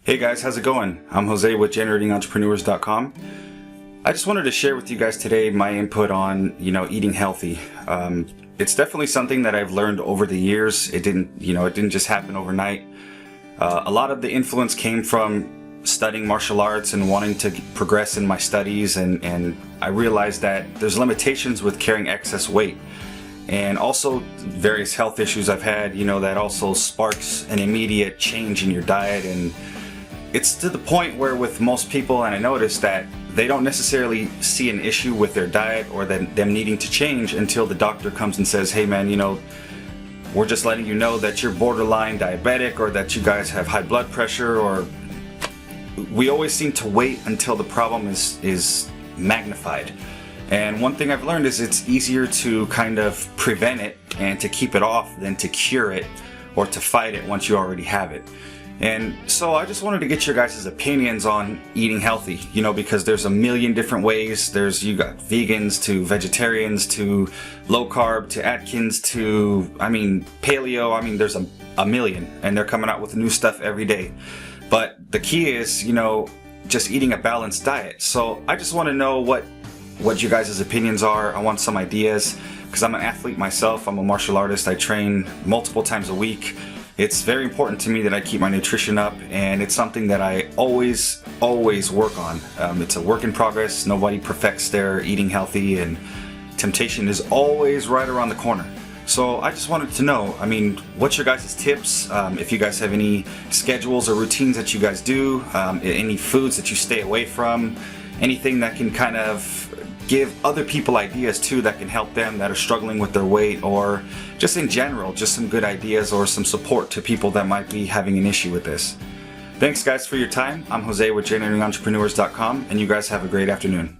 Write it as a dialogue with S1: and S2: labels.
S1: Hey guys, how's it going? I'm Jose with GeneratingEntrepreneurs.com. I just wanted to share with you guys today my input on, eating healthy. It's definitely something that I've learned over the years. It didn't just happen overnight. A lot of the influence came from studying martial arts and wanting to progress in my studies, and I realized that there's limitations with carrying excess weight. And also various health issues I've had, that also sparks an immediate change in your diet. And it's to the point where with most people, and I noticed that they don't necessarily see an issue with their diet or them needing to change until the doctor comes and says, hey man, we're just letting you know that you're borderline diabetic, or that you guys have high blood pressure. Or we always seem to wait until the problem is magnified. And one thing I've learned is it's easier to kind of prevent it and to keep it off than to cure it or to fight it once you already have it. And so I just wanted to get your guys' opinions on eating healthy, because there's a million different ways. You got vegans to vegetarians to low carb to Atkins to, paleo. There's a million, and they're coming out with new stuff every day. But the key is, just eating a balanced diet. So I just want to know what you guys' opinions are. I want some ideas, because I'm an athlete myself. I'm a martial artist. I train multiple times a week. It's very important to me that I keep my nutrition up, and it's something that I always work on. It's a work in progress. Nobody perfects their eating healthy, and temptation is always right around the corner. So I just wanted to know, what's your guys' tips? If you guys have any schedules or routines that you guys do, any foods that you stay away from, anything that can kind of give other people ideas too that can help them that are struggling with their weight, or just in general, just some good ideas or some support to people that might be having an issue with this. Thanks guys for your time. I'm Jose with GeneratingEntrepreneurs.com, and you guys have a great afternoon.